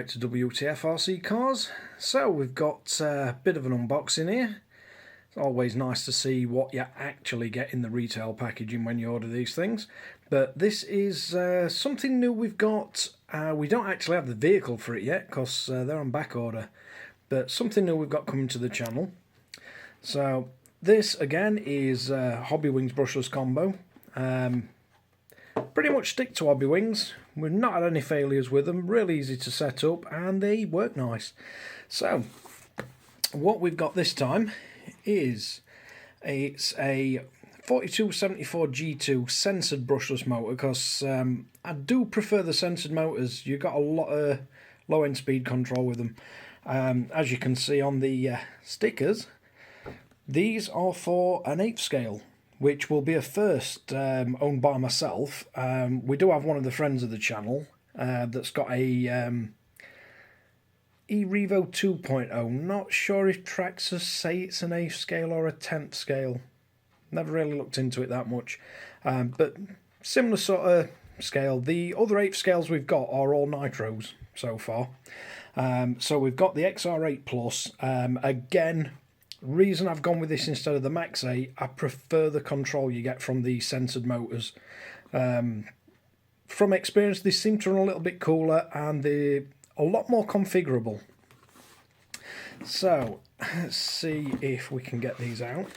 back to WTF Rc Cars. So we've got a bit of an unboxing here. It's always nice to see what you actually get in the retail packaging when you order these things. But this is something new we've got. We don't actually have the vehicle for it yet because they're on back order. But something new we've got coming to the channel. So this again is Hobbywing brushless combo. Pretty much stick to Hobbywings. We've not had any failures with them, really easy to set up and they work nice. So what we've got this time is it's a 4274 G2 censored brushless motor, because I do prefer the censored motors. You've got a lot of low end speed control with them. As you can see on the stickers, these are for an 1/8 scale, which will be a first owned by myself. We do have one of the friends of the channel that's got a eRevo 2.0. Not sure if Traxxas say it's an 1/8 scale or a 10th scale. Never really looked into it that much. But similar sort of scale. The other 1/8 scales we've got are all nitros so far. So we've got the XR8 Plus. Again, reason I've gone with this instead of the Max 8, I prefer the control you get from the censored motors. From experience, they seem to run a little bit cooler and they're a lot more configurable. So let's see if we can get these out.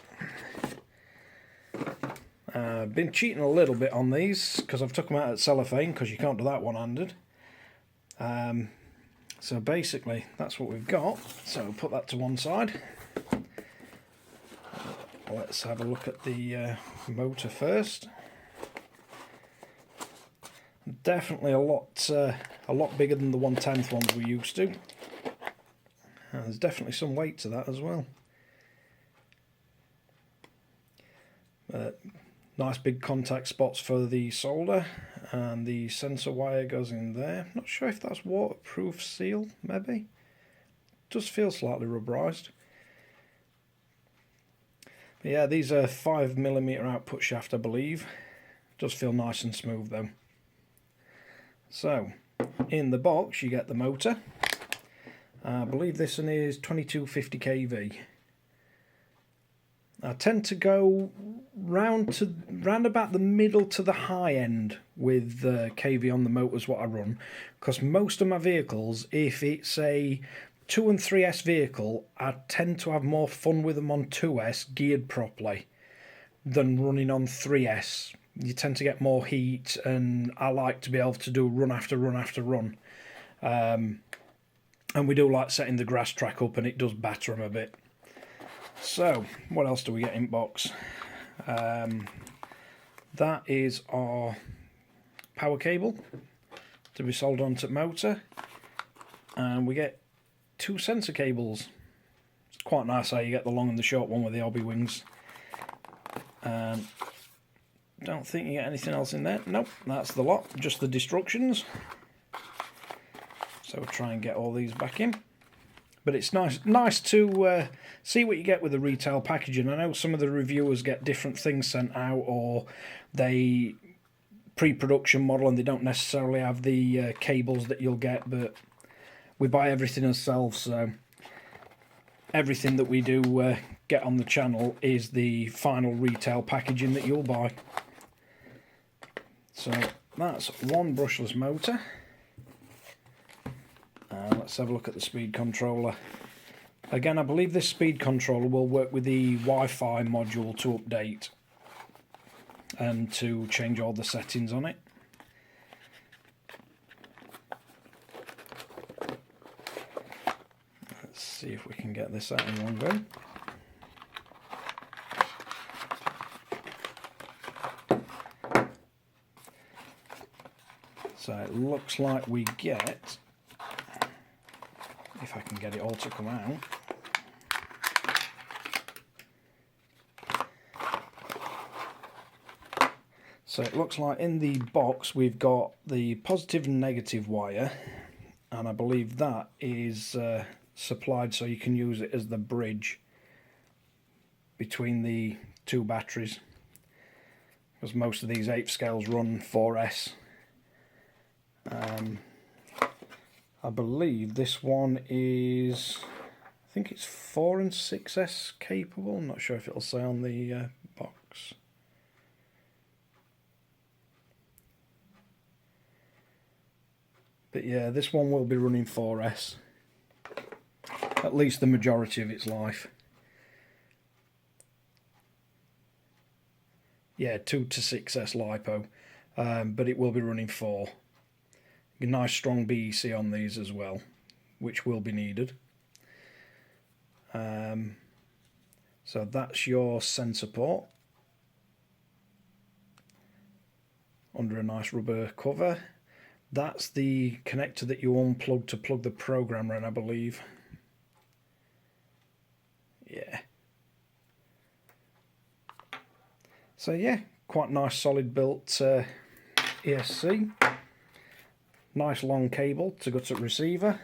I've been cheating a little bit on these because I've took them out at cellophane, because you can't do that one-handed. So basically that's what we've got. So we'll put that to one side. Let's have a look at the motor first. Definitely a lot bigger than the 1/10 ones we used to. There's definitely some weight to that as well. Nice big contact spots for the solder, and the sensor wire goes in there. Not sure if that's waterproof seal, maybe. Does feel slightly rubberized. Yeah, these are 5mm output shaft, I believe. Does feel nice and smooth though. So, in the box you get the motor. I believe this one is 2250 kV. I tend to go round about the middle to the high end with kV on the motors what I run, because most of my vehicles, if it's a 2 and 3S vehicle, I tend to have more fun with them on 2S geared properly than running on 3S. You tend to get more heat, and I like to be able to do run after run after run. And we do like setting the grass track up, and it does batter them a bit. So, what else do we get in box? That is our power cable to be soldered onto the motor, and we get 2 sensor cables. It's quite nice how you get the long and the short one with the Hobbywings. Don't think you get anything else in there. Nope, that's the lot, just the destructions. So we'll try and get all these back in. But it's nice to see what you get with the retail packaging. I know some of the reviewers get different things sent out, or they pre-production model and they don't necessarily have the cables that you'll get, but we buy everything ourselves, so everything that we do get on the channel is the final retail packaging that you'll buy. So that's one brushless motor. Let's have a look at the speed controller. Again, I believe this speed controller will work with the Wi-Fi module to update and to change all the settings on it. Let's see if we can get this out in one go. So it looks like we get, if I can get it all to come out, so it looks like in the box we've got the positive and negative wire, and I believe that is supplied so you can use it as the bridge between the two batteries, because most of these 1/8 scales run 4S. I believe this one is, I think it's 4 and 6S capable. I'm not sure if it'll say on the box. But yeah, this one will be running 4S, at least the majority of its life. Yeah, 2 to 6S LiPo, but it will be running 4. A nice strong BEC on these as well, which will be needed. So that's your sensor port under a nice rubber cover. That's the connector that you unplug to plug the programmer in, I believe. Yeah. So yeah, quite nice solid built ESC. Nice long cable to go to receiver.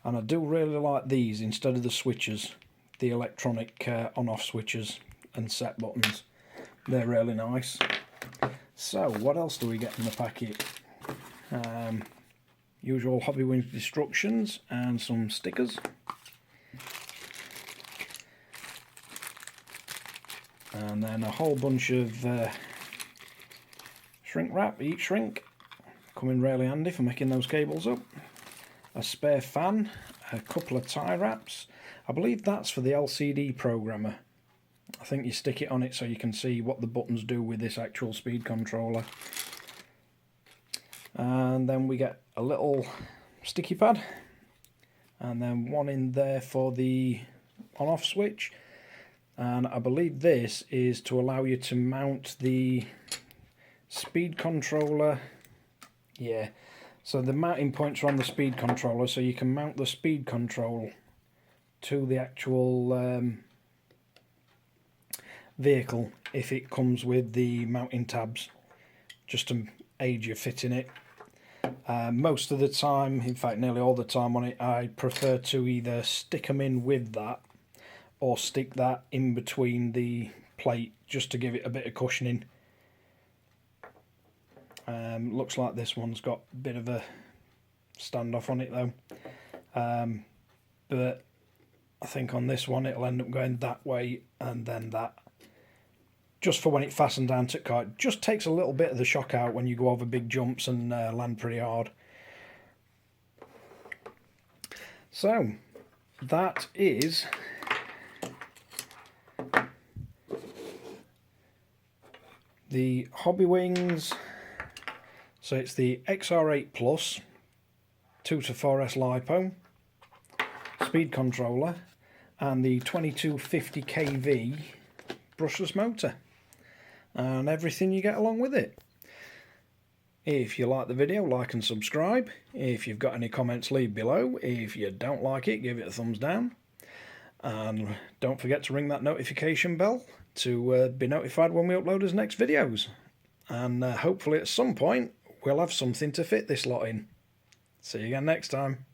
And I do really like these instead of the switches, the electronic on-off switches and set buttons. They're really nice. So what else do we get in the packet? Usual Hobbywing instructions and some stickers. And then a whole bunch of shrink wrap, heat shrink, coming really handy for making those cables up. A spare fan, a couple of tie wraps. I believe that's for the LCD programmer. I think you stick it on it so you can see what the buttons do with this actual speed controller. And then we get a little sticky pad, and then one in there for the on-off switch. And I believe this is to allow you to mount the speed controller. Yeah, so the mounting points are on the speed controller, so you can mount the speed control to the actual vehicle if it comes with the mounting tabs, just to aid you fitting it. Most of the time, in fact nearly all the time on it, I prefer to either stick them in with that or stick that in between the plate just to give it a bit of cushioning. Looks like this one's got a bit of a standoff on it though, but I think on this one it'll end up going that way and then that, just for when it fastened down to the car. It just takes a little bit of the shock out when you go over big jumps and land pretty hard. So that is the Hobbywings. So it's the XR8 Plus 2 to 4S LiPo speed controller and the 2250 kV brushless motor and everything you get along with it. If you like the video, like and subscribe. If you've got any comments, leave below. If you don't like it, give it a thumbs down. And don't forget to ring that notification bell to be notified when we upload his next videos. And hopefully at some point we'll have something to fit this lot in. See you again next time.